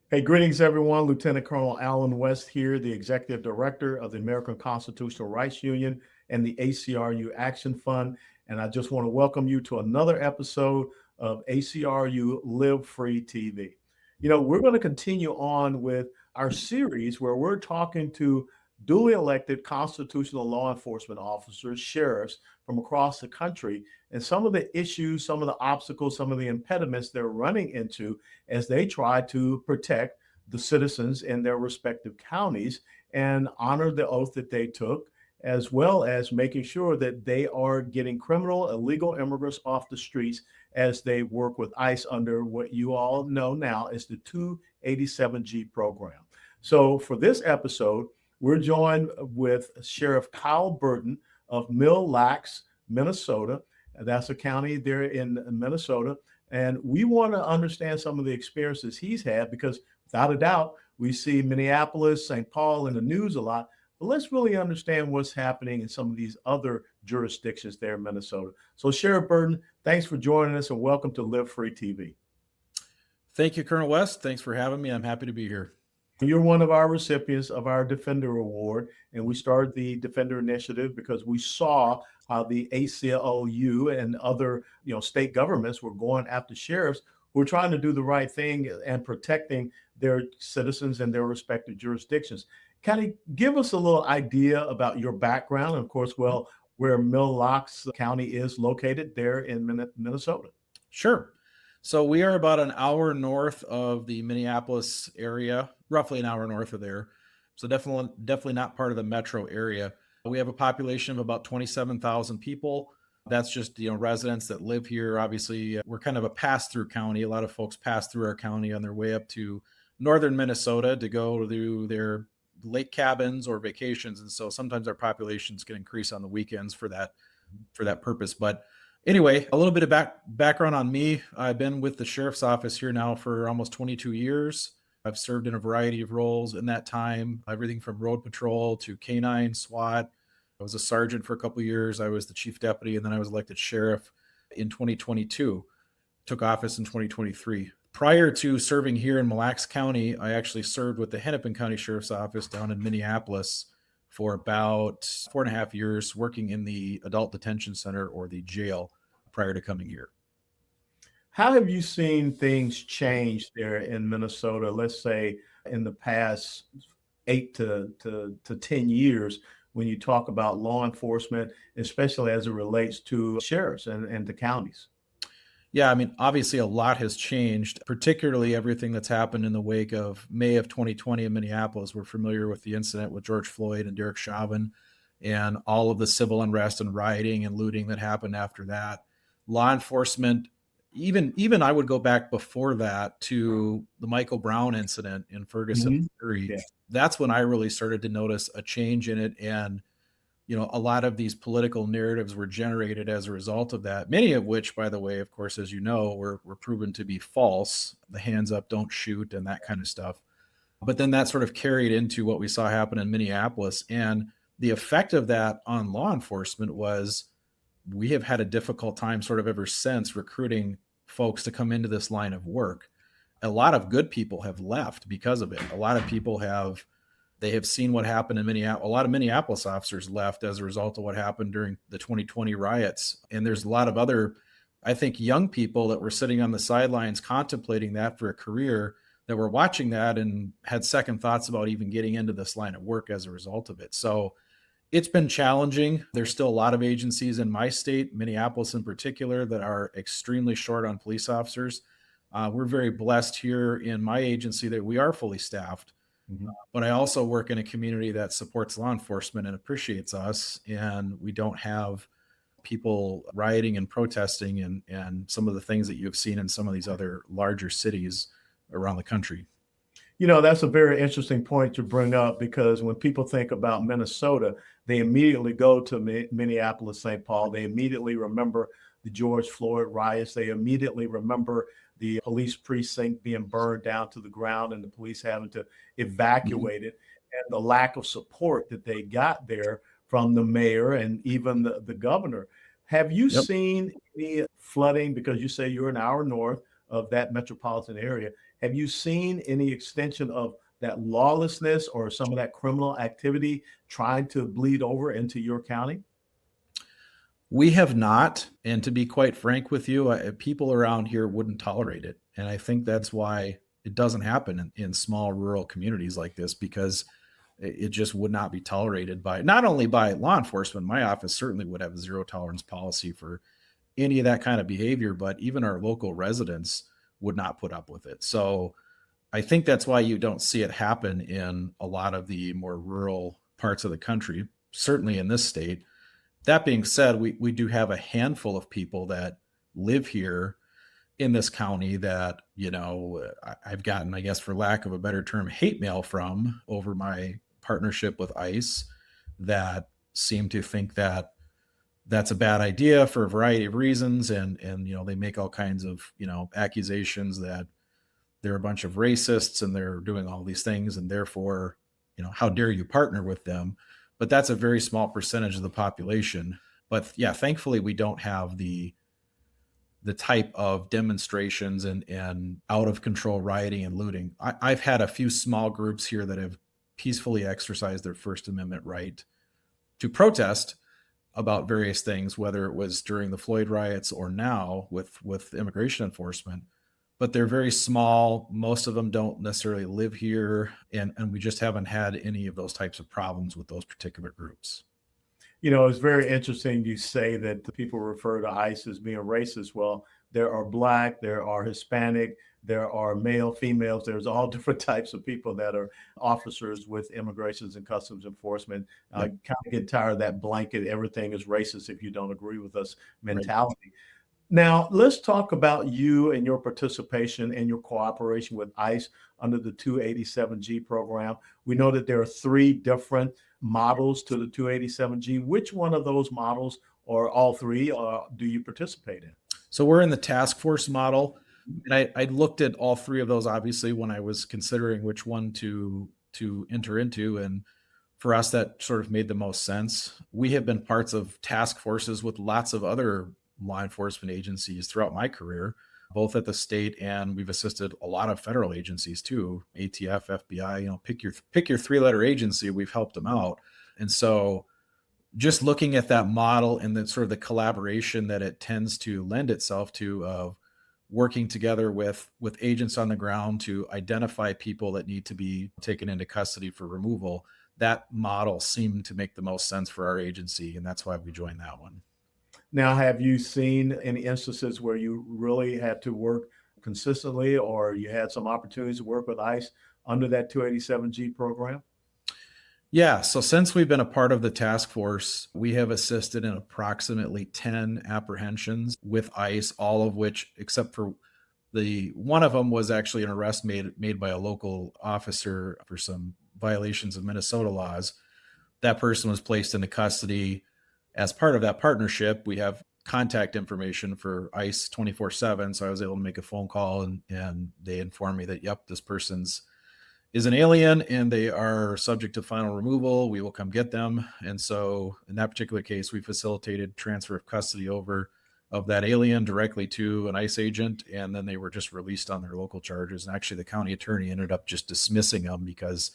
Hey, greetings, everyone. Lieutenant Colonel Alan West here, the Executive Director of the American Constitutional Rights Union and the ACRU Action Fund. And I just want to welcome you to another episode of ACRU Live Free TV. We're going to continue on with our series where we're talking to duly elected constitutional law enforcement officers, sheriffs from across the country, and some of the issues, some of the obstacles, some of the impediments they're running into as they try to protect the citizens in their respective counties and honor the oath that they took, as well as making sure that they are getting criminal, illegal immigrants off the streets as they work with ICE under what you all know now as the 287G program. So for this episode, we're joined with Sheriff Kyle Burton of Mille, Minnesota. That's a county there in Minnesota. And we want to understand some of the experiences he's had because without a doubt, we see Minneapolis, St. Paul in the news a lot. But let's really understand what's happening in some of these other jurisdictions there in Minnesota. So Sheriff Burton, thanks for joining us and welcome to Live Free TV. Thank you, Colonel West. Thanks for having me. I'm happy to be here. You're one of our recipients of our Defender Award, and we started the Defender Initiative because we saw how the ACLU and other, state governments were going after sheriffs who were trying to do the right thing and protecting their citizens in their respective jurisdictions. Kind of give us a little idea about your background, and of course, where Mille County is located there in Minnesota. Sure. So we are about an hour north of the Minneapolis area, roughly an hour north of there. So definitely not part of the metro area. We have a population of about 27,000 people. That's just, residents that live here. Obviously, we're kind of a pass-through county. A lot of folks pass through our county on their way up to northern Minnesota to go to their lake cabins or vacations. And so sometimes our populations can increase on the weekends for that purpose. But anyway, a little bit of background on me. I've been with the sheriff's office here now for almost 22 years. I've served in a variety of roles in that time, everything from road patrol to canine, SWAT. I was a sergeant for a couple of years. I was the chief deputy, and then I was elected sheriff in 2022, took office in 2023. Prior to serving here in Mille County, I actually served with the Hennepin County Sheriff's Office down in Minneapolis for about 4.5 years, working in the adult detention center or the jail prior to coming here. How have you seen things change there in Minnesota, let's say in the past 8 to 10 years, when you talk about law enforcement, especially as it relates to sheriffs and the counties? Yeah, I mean, obviously a lot has changed, particularly everything that's happened in the wake of May of 2020 in Minneapolis. We're familiar with the incident with George Floyd and Derek Chauvin and all of the civil unrest and rioting and looting that happened after that. Law enforcement, even I would go back before that to the Michael Brown incident in Ferguson, Missouri. Yeah. That's when I really started to notice a change in it. And a lot of these political narratives were generated as a result of that, many of which, by the way, of course, as you know, were proven to be false, the hands up, don't shoot, and that kind of stuff. But then that sort of carried into what we saw happen in Minneapolis. And the effect of that on law enforcement was we have had a difficult time sort of ever since recruiting folks to come into this line of work. A lot of good people have left because of it. A lot of people have seen what happened in Minneapolis. A lot of Minneapolis officers left as a result of what happened during the 2020 riots. And there's a lot of other, I think, young people that were sitting on the sidelines contemplating that for a career that were watching that and had second thoughts about even getting into this line of work as a result of it. So it's been challenging. There's still a lot of agencies in my state, Minneapolis in particular, that are extremely short on police officers. We're very blessed here in my agency that we are fully staffed. Mm-hmm. But I also work in a community that supports law enforcement and appreciates us. And we don't have people rioting and protesting and some of the things that you've seen in some of these other larger cities around the country. That's a very interesting point to bring up because when people think about Minnesota, they immediately go to Minneapolis, St. Paul. They immediately remember the George Floyd riots. They immediately remember the police precinct being burned down to the ground and the police having to evacuate it, and the lack of support that they got there from the mayor and even the governor. Have you seen any flooding, because you say you're an hour north of that metropolitan area? Have you seen any extension of that lawlessness or some of that criminal activity trying to bleed over into your county? We have not. And to be quite frank with you, people around here wouldn't tolerate it. And I think that's why it doesn't happen in small rural communities like this, because it just would not be tolerated by not only by law enforcement. My office certainly would have a zero tolerance policy for any of that kind of behavior, but even our local residents would not put up with it. So I think that's why you don't see it happen in a lot of the more rural parts of the country, certainly in this state. That being said, we do have a handful of people that live here in this county that, I've gotten, I guess, for lack of a better term, hate mail from over my partnership with ICE, that seem to think that that's a bad idea for a variety of reasons. And they make all kinds of, accusations that they're a bunch of racists and they're doing all these things. And therefore, how dare you partner with them? But that's a very small percentage of the population. But yeah, thankfully we don't have the type of demonstrations and out of control rioting and looting. I've had a few small groups here that have peacefully exercised their First Amendment right to protest about various things, whether it was during the Floyd riots or now with immigration enforcement. But they're very small. Most of them don't necessarily live here. And we just haven't had any of those types of problems with those particular groups. It's very interesting you say that the people refer to ICE as being racist. Well, there are Black, there are Hispanic, there are male, females. There's all different types of people that are officers with Immigrations and Customs Enforcement. I Yep. kind of get tired of that blanket, everything is racist if you don't agree with us Right. mentality. Now, let's talk about you and your participation and your cooperation with ICE under the 287G program. We know that there are three different models to the 287G. Which one of those models, or all three, do you participate in? So we're in the task force model. And I looked at all three of those, obviously, when I was considering which one to enter into. And for us, that sort of made the most sense. We have been parts of task forces with lots of other law enforcement agencies throughout my career, both at the state, and we've assisted a lot of federal agencies too, ATF, FBI, pick your three-letter agency, we've helped them out. And so just looking at that model and the sort of the collaboration that it tends to lend itself to, of working together with agents on the ground to identify people that need to be taken into custody for removal, that model seemed to make the most sense for our agency. And that's why we joined that one. Now, have you seen any instances where you really had to work consistently, or you had some opportunities to work with ICE under that 287G program? Yeah. So since we've been a part of the task force, we have assisted in approximately 10 apprehensions with ICE, all of which, except for one of them was actually an arrest made by a local officer for some violations of Minnesota laws. That person was placed into custody. As part of that partnership, we have contact information for ICE 24/7. So I was able to make a phone call and they informed me that, yep, this person's is an alien and they are subject to final removal. We will come get them. And so in that particular case, we facilitated transfer of custody over of that alien directly to an ICE agent. And then they were just released on their local charges. And actually the county attorney ended up just dismissing them because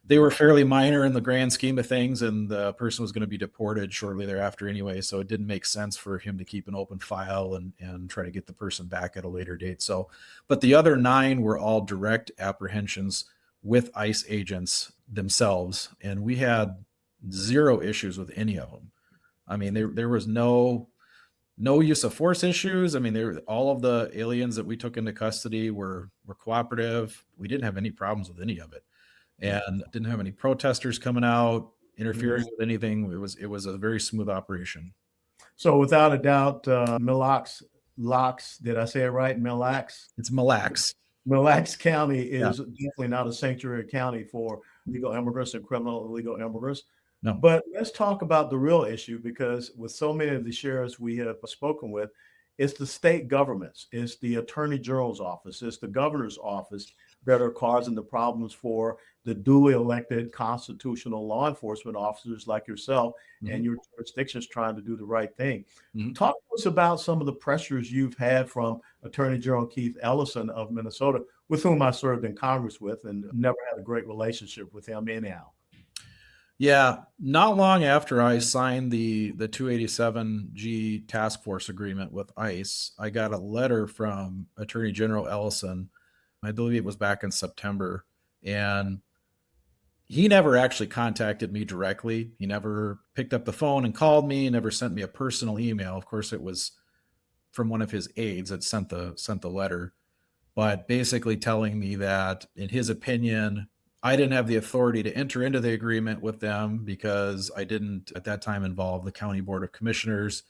they were fairly minor in the grand scheme of things, and the person was going to be deported shortly thereafter anyway. So it didn't make sense for him to keep an open file and try to get the person back at a later date. So, but the other 9 were all direct apprehensions with ICE agents themselves. And we had 0 issues with any of them. I mean, there was no use of force issues. I mean, all of the aliens that we took into custody were cooperative. We didn't have any problems with any of it. And didn't have any protesters coming out interfering with anything. It was a very smooth operation. So without a doubt, did I say it right? It's Mille. Mille County Yeah. is definitely not a sanctuary county for legal immigrants and criminal illegal immigrants. No. But let's talk about the real issue, because with so many of the sheriffs we have spoken with, it's the state governments, it's the Attorney General's office, it's the governor's office that are causing the problems for the duly elected constitutional law enforcement officers like yourself and your jurisdictions trying to do the right thing. Talk to us about some of the pressures you've had from Attorney General Keith Ellison of Minnesota. with whom I served in Congress with, and never had a great relationship with him anyhow. Yeah, not long after I signed the 287G task force agreement with ICE, I got a letter from Attorney General Ellison. I believe it was back in September, and he never actually contacted me directly. He never picked up the phone and called me, never sent me a personal email. Of course, it was from one of his aides that sent the letter, but basically telling me that in his opinion, I didn't have the authority to enter into the agreement with them because I didn't at that time involve the County Board of Commissioners.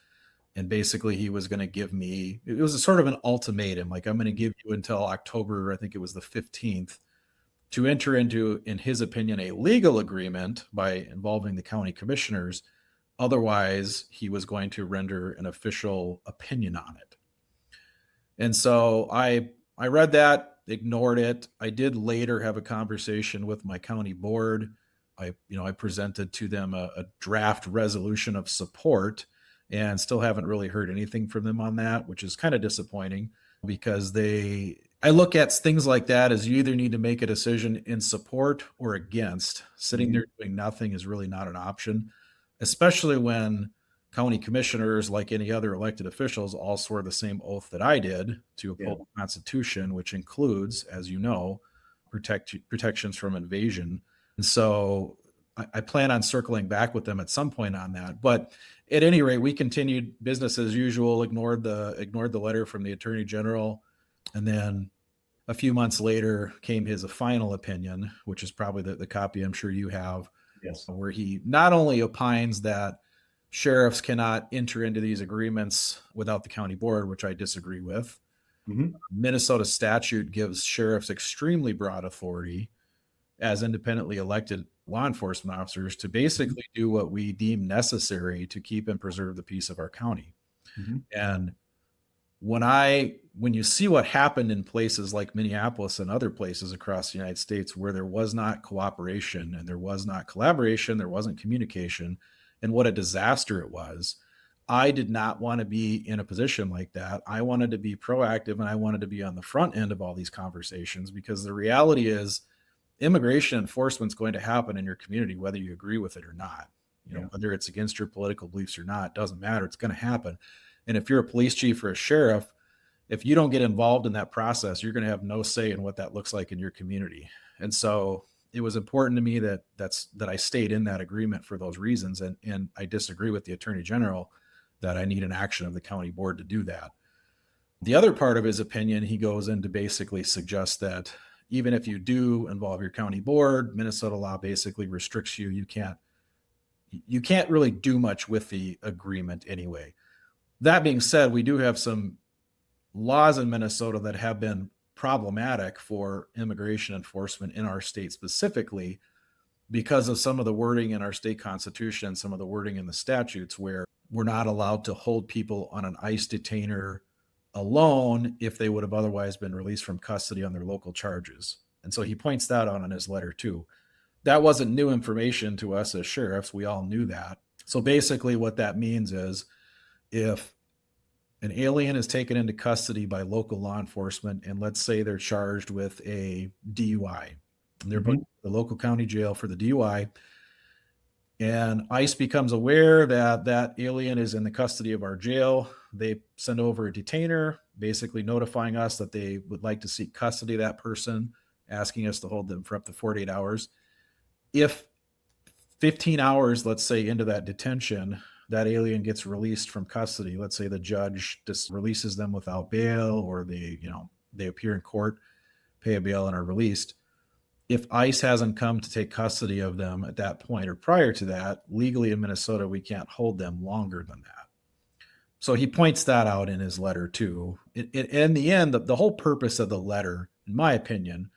And basically he was going to give me, it was a sort of an ultimatum, like I'm going to give you until October, I think it was the 15th, to enter into, in his opinion, a legal agreement by involving the county commissioners. Otherwise, he was going to render an official opinion on it. And so I read that, ignored it. I did later have a conversation with my county board. I presented to them a draft resolution of support, and still haven't really heard anything from them on that, which is kind of disappointing because I look at things like that as you either need to make a decision in support or against. Sitting there doing nothing is really not an option, especially when county commissioners, like any other elected officials, all swore the same oath that I did to uphold the Constitution, which includes, as you know, protections from invasion. And so I plan on circling back with them at some point on that. But at any rate, we continued business as usual, ignored the letter from the Attorney General. And then a few months later came his final opinion, which is probably the copy I'm sure you have, where he not only opines that sheriffs cannot enter into these agreements without the county board, which I disagree with. Minnesota statute gives sheriffs extremely broad authority as independently elected law enforcement officers to basically do what we deem necessary to keep and preserve the peace of our county. And when you see what happened in places like Minneapolis and other places across the United States where there was not cooperation and there was not collaboration, there wasn't communication, and what a disaster it was, I did not want to be in a position like that. I wanted to be proactive, and I wanted to be on the front end of all these conversations, because the reality is immigration enforcement is going to happen in your community, whether you agree with it or not. Whether it's against your political beliefs or not, doesn't matter. It's going to happen. And if you're a police chief or a sheriff, if you don't get involved in that process, you're going to have no say in what that looks like in your community. And so it was important to me that I stayed in that agreement for those reasons. And I disagree with the Attorney General that I need an action of the county board to do that. The other part of his opinion, he goes in to basically suggest that even if you do involve your county board, Minnesota law basically restricts you. You can't really do much with the agreement anyway. That being said, we do have some laws in Minnesota that have been problematic for immigration enforcement in our state specifically because of some of the wording in our state constitution, some of the wording in the statutes, where we're not allowed to hold people on an ICE detainer alone if they would have otherwise been released from custody on their local charges. And so he points that out in his letter too. That wasn't new information to us as sheriffs. We all knew that. So basically what that means is if an alien is taken into custody by local law enforcement, and let's say they're charged with a DUI, and they're put in the local county jail for the DUI, and ICE becomes aware that that alien is in the custody of our jail, they send over a detainer, basically notifying us that they would like to seek custody of that person, asking us to hold them for up to 48 hours. If 15 hours, let's say, into that detention, that alien gets released from custody, let's say the judge just releases them without bail, or they appear in court, pay a bail, and are released. If ICE hasn't come to take custody of them at that point or prior to that, legally in Minnesota, we can't hold them longer than that. So he points that out in his letter too. In the end, the whole purpose of the letter, in my opinion,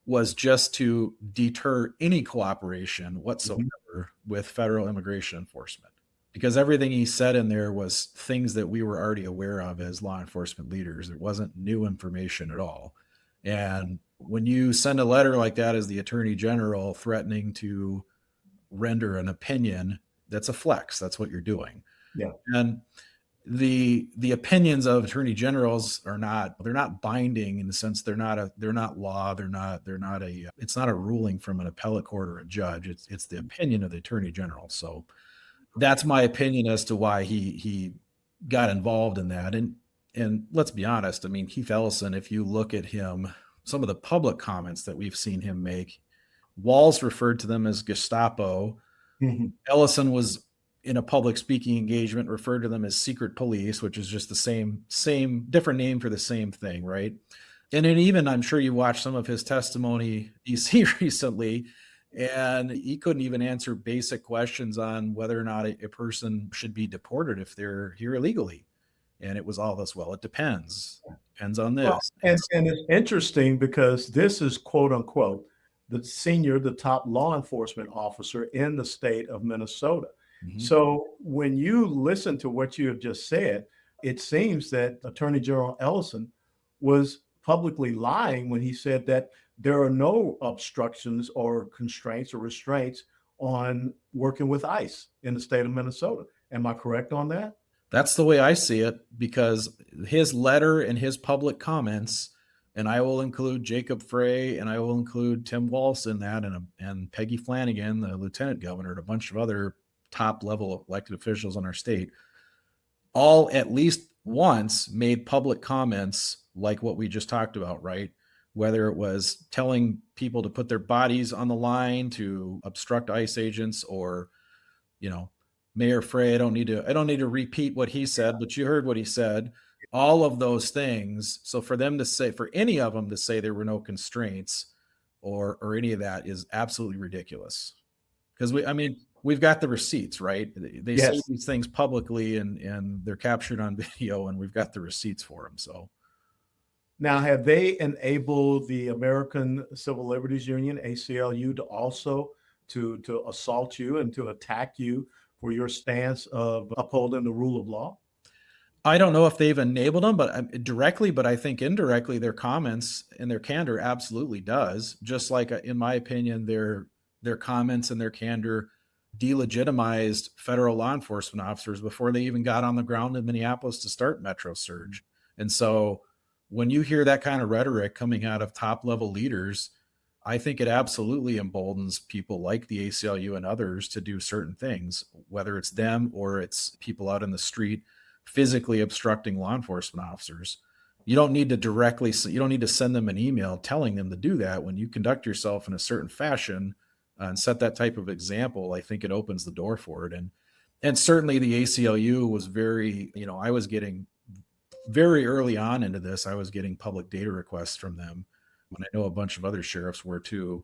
was just to deter any cooperation whatsoever with federal immigration enforcement, because everything he said in there was things that we were already aware of as law enforcement leaders. It wasn't new information at all. And when you send a letter like that as the Attorney General threatening to render an opinion, that's a flex. That's what you're doing. Yeah. And the opinions of attorney generals they're not binding in the sense they're not law. It's not a ruling from an appellate court or a judge. It's the opinion of the attorney general. So that's my opinion as to why he got involved in that. And let's be honest, I mean, Keith Ellison, if you look at him, some of the public comments that we've seen him make, Walz referred to them as Gestapo. Mhm. Ellison was in a public speaking engagement, referred to them as secret police, which is just the same different name for the same thing, right? And then even I'm sure you watched some of his testimony DC recently, and he couldn't even answer basic questions on whether or not a person should be deported if they're here illegally. And it was all this, well, it depends on Well, this. and it's interesting because this is quote unquote the top law enforcement officer in the state of Minnesota. Mhm. So when you listen to what you have just said, it seems that Attorney General Ellison was publicly lying when he said that there are no obstructions or constraints or restraints on working with ICE in the state of Minnesota. Am I correct on that? That's the way I see it, because his letter and his public comments, and I will include Jacob Frey and I will include Tim Walz in that, and Peggy Flanagan, the lieutenant governor, and a bunch of other top level elected officials in our state, all at least once made public comments like what we just talked about, right? Whether it was telling people to put their bodies on the line to obstruct ICE agents, or, you know, Mayor Frey, I don't need to repeat what he said, but you heard what he said. All of those things. So for any of them to say there were no constraints or any of that is absolutely ridiculous. Because we've got the receipts, right? They say Yes. these things publicly, and they're captured on video, and we've got the receipts for them. So Now, have they enabled the American Civil Liberties Union, ACLU, to also to assault you and to attack you for your stance of upholding the rule of law? I don't know if they've enabled them, but directly, but I think indirectly, their comments and their candor absolutely does. Just like, in my opinion, their comments and their candor delegitimized federal law enforcement officers before they even got on the ground in Minneapolis to start Metro Surge. And so, when you hear that kind of rhetoric coming out of top level leaders, I think it absolutely emboldens people like the ACLU and others to do certain things, whether it's them or it's people out in the street physically obstructing law enforcement officers. You don't need to send them an email telling them to do that. When you conduct yourself in a certain fashion and set that type of example, I think it opens the door for it. And certainly the ACLU was I was getting very early on into this, I was getting public data requests from them, when I know a bunch of other sheriffs were too,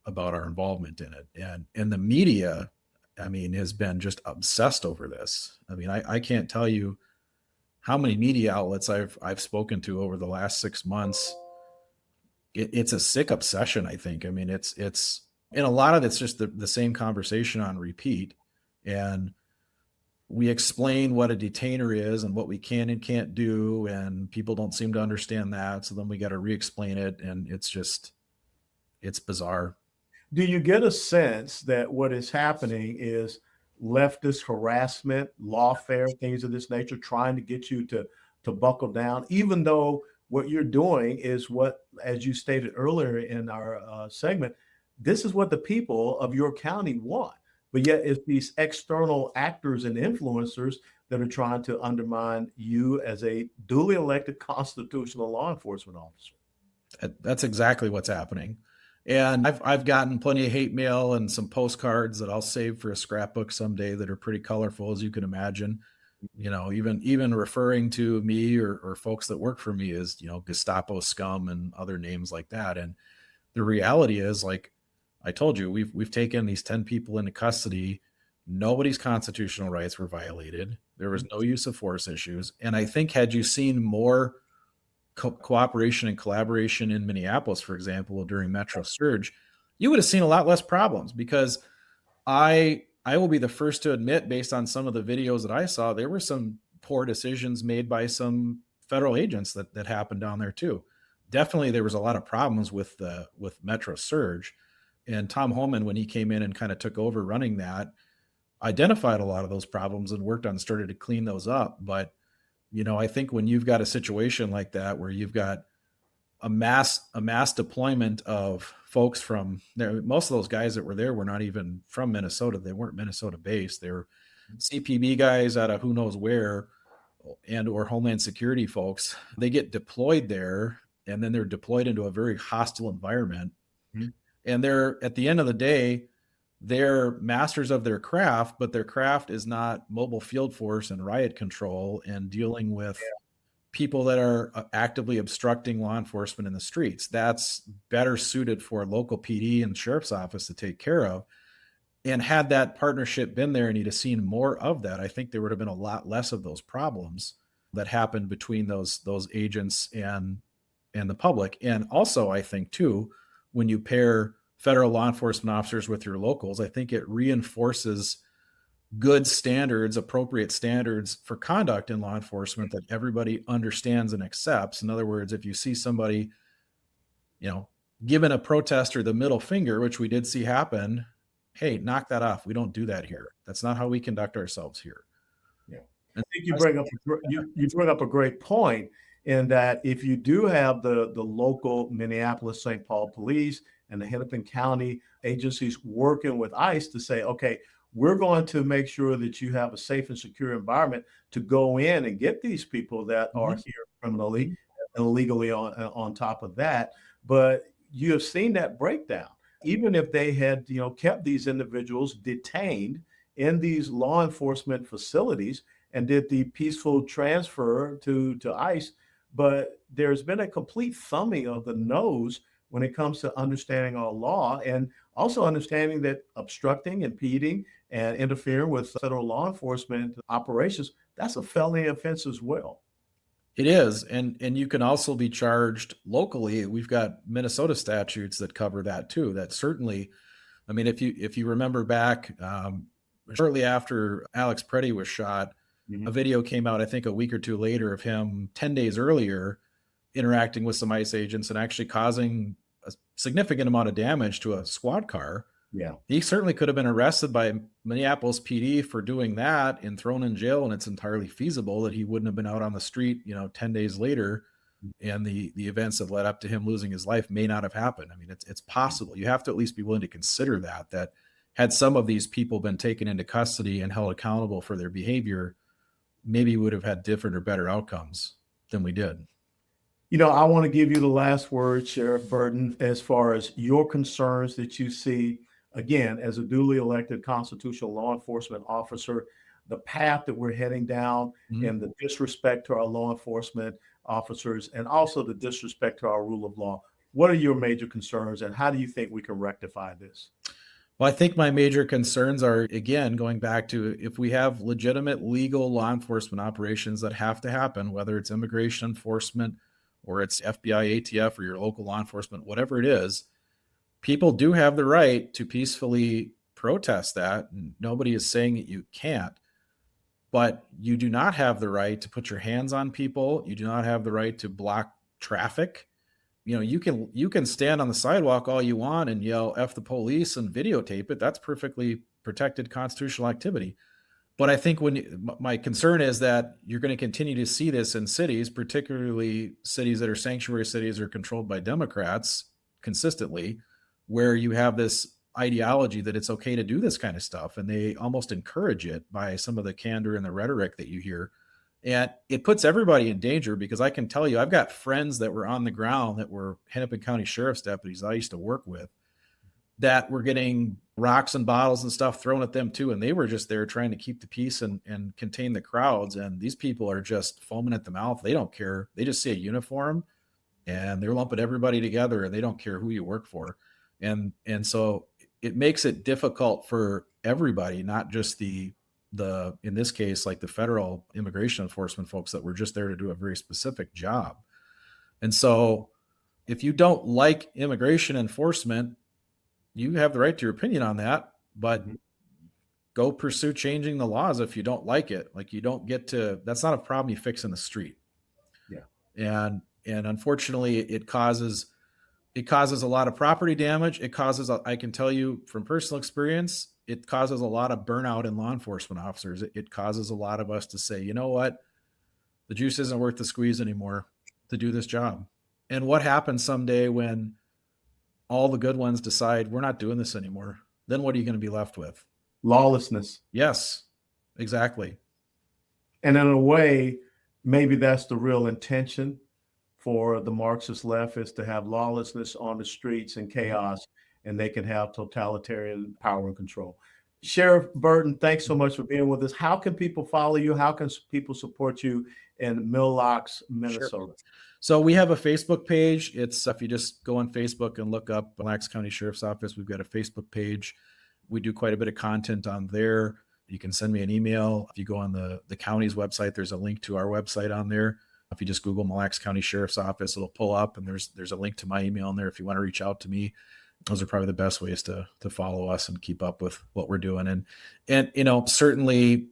about our involvement in it. And the media, has been just obsessed over this. I can't tell you how many media outlets I've spoken to over the last 6 months. It's a sick obsession, I think. It's and a lot of it's just the same conversation on repeat. And we explain what a detainer is and what we can and can't do, and people don't seem to understand that. So then we got to re-explain it, and it's bizarre. Do you get a sense that what is happening is leftist harassment, lawfare, things of this nature, trying to get you to buckle down, even though what you're doing is what, as you stated earlier in our segment, this is what the people of your county want. But yet it's these external actors and influencers that are trying to undermine you as a duly elected constitutional law enforcement officer. That's exactly what's happening. And I've gotten plenty of hate mail and some postcards that I'll save for a scrapbook someday that are pretty colorful, as you can imagine. Even referring to me or folks that work for me as, Gestapo scum and other names like that. And the reality is, like I told you, we've taken these 10 people into custody. Nobody's constitutional rights were violated. There was no use of force issues. And I think, had you seen more cooperation and collaboration in Minneapolis, for example, during Metro Surge, you would have seen a lot less problems. Because I will be the first to admit, based on some of the videos that I saw, there were some poor decisions made by some federal agents that happened down there too. Definitely, there was a lot of problems with Metro Surge. And Tom Homan, when he came in and kind of took over running that, identified a lot of those problems and worked on started to clean those up. But, I think when you've got a situation like that where you've got a mass deployment of folks from there, most of those guys that were there were not even from Minnesota. They weren't Minnesota based. They were CPB guys out of who knows where, and or Homeland Security folks. They get deployed there, and then they're deployed into a very hostile environment. Mhm. And they're, at the end of the day, they're masters of their craft, but their craft is not mobile field force and riot control and dealing with people that are actively obstructing law enforcement in the streets. That's better suited for local PD and sheriff's office to take care of. And had that partnership been there and you'd have seen more of that, I think there would have been a lot less of those problems that happened between those agents and the public. And also, I think too, when you pair federal law enforcement officers with your locals, I think it reinforces good standards, appropriate standards for conduct in law enforcement that everybody understands and accepts. In other words, if you see somebody, you know, giving a protester the middle finger, which we did see happen, hey, knock that off. We don't do that here. That's not how we conduct ourselves here. Yeah. And I think you bring up a great point in that if you do have the local Minneapolis St. Paul police and the Hennepin County agencies working with ICE to say, okay, we're going to make sure that you have a safe and secure environment to go in and get these people that are Mhm. here criminally and illegally on top of that. But you have seen that breakdown. Even if they had, kept these individuals detained in these law enforcement facilities and did the peaceful transfer to ICE, but there's been a complete thumbing of the nose when it comes to understanding our law and also understanding that obstructing, impeding, and interfering with federal law enforcement operations, that's a felony offense as well. It is, and you can also be charged locally. We've got Minnesota statutes that cover that too. That certainly, I mean, if you remember back, shortly after Alex Preddy was shot, a Mhm. video came out, I think a week or two later, of him 10 days earlier interacting with some ICE agents and actually causing a significant amount of damage to a squad car. Yeah. He certainly could have been arrested by Minneapolis PD for doing that and thrown in jail, and it's entirely feasible that he wouldn't have been out on the street, 10 days later, and the events that led up to him losing his life may not have happened. I mean, it's possible. You have to at least be willing to consider that had some of these people been taken into custody and held accountable for their behavior, maybe we would have had different or better outcomes than we did. I want to give you the last word, Sheriff Burton, as far as your concerns that you see, again, as a duly elected constitutional law enforcement officer, the path that we're heading down Mhm. and the disrespect to our law enforcement officers and also the disrespect to our rule of law. What are your major concerns and how do you think we can rectify this? Well, I think my major concerns are, again, going back to if we have legitimate legal law enforcement operations that have to happen, whether it's immigration enforcement or it's FBI, ATF, or your local law enforcement, whatever it is, people do have the right to peacefully protest that. And nobody is saying that you can't, but you do not have the right to put your hands on people. You do not have the right to block traffic. You can stand on the sidewalk all you want and yell "F the police" and videotape it. That's perfectly protected constitutional activity. But I think my concern is that you're going to continue to see this in cities, particularly cities that are sanctuary cities or controlled by Democrats consistently, where you have this ideology that it's okay to do this kind of stuff. And they almost encourage it by some of the candor and the rhetoric that you hear. And it puts everybody in danger because I can tell you, I've got friends that were on the ground that were Hennepin County Sheriff's deputies I used to work with that were getting rocks and bottles and stuff thrown at them too. And they were just there trying to keep the peace and contain the crowds. And these people are just foaming at the mouth. They don't care. They just see a uniform and they're lumping everybody together and they don't care who you work for. And so it makes it difficult for everybody, not just the in this case, like the federal immigration enforcement folks that were just there to do a very specific job. And so if you don't like immigration enforcement, you have the right to your opinion on that, but Mhm. go pursue changing the laws if you don't like it. Like you don't get to, that's not a problem you fix in the street. Yeah. And unfortunately it causes a lot of property damage. It causes, I can tell you from personal experience, it causes a lot of burnout in law enforcement officers. It causes a lot of us to say, you know what, the juice isn't worth the squeeze anymore to do this job. And what happens someday when all the good ones decide we're not doing this anymore? Then what are you going to be left with? Lawlessness. Yes, exactly. And in a way, maybe that's the real intention for the Marxist left, is to have lawlessness on the streets and chaos, and they can have totalitarian power and control. Sheriff Burton, thanks so much for being with us. How can people follow you? How can people support you in Mille, Minnesota? Sure. So we have a Facebook page. It's if you just go on Facebook and look up Mille County Sheriff's Office, we've got a Facebook page. We do quite a bit of content on there. You can send me an email. If you go on the county's website, there's a link to our website on there. If you just Google Mille County Sheriff's Office, it'll pull up, and there's a link to my email in there if you want to reach out to me. Those are probably the best ways to follow us and keep up with what we're doing. And certainly,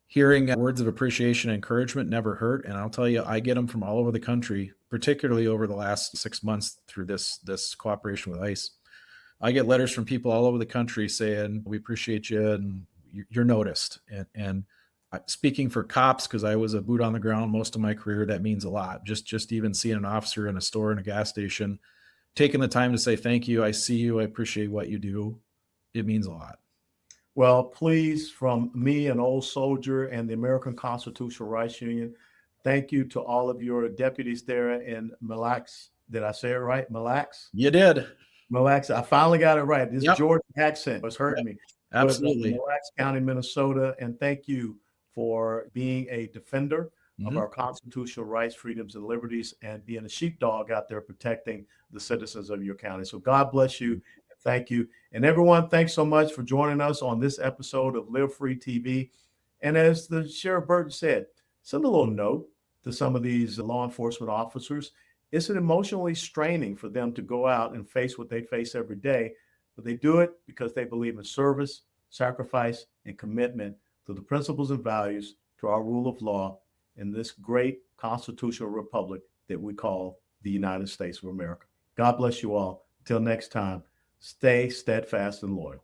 hearing words of appreciation and encouragement never hurt. And I'll tell you, I get them from all over the country, particularly over the last 6 months through this cooperation with ICE. I get letters from people all over the country saying, we appreciate you and you're noticed. And speaking for cops, because I was a boot on the ground most of my career, that means a lot. Just even seeing an officer in a store, in a gas station, taking the time to say, thank you, I see you, I appreciate what you do, it means a lot. Well, please, from me, an old soldier, and the American Constitutional Rights Union, thank you to all of your deputies there in Mille. Did I say it right? Mille? You did. Mille. I finally got it right. This Georgia accent was hurting me. Absolutely. Mille County, Minnesota. And thank you for being a defender of our constitutional rights, freedoms, and liberties, and being a sheepdog out there protecting the citizens of your county. So God bless you. Thank you. And everyone, thanks so much for joining us on this episode of Live Free TV. And as the Sheriff Burton said, send a little note to some of these law enforcement officers. It's an emotionally straining for them to go out and face what they face every day, but they do it because they believe in service, sacrifice, and commitment to the principles and values, to our rule of law in this great constitutional republic that we call the United States of America. God bless you all. Till next time, stay steadfast and loyal.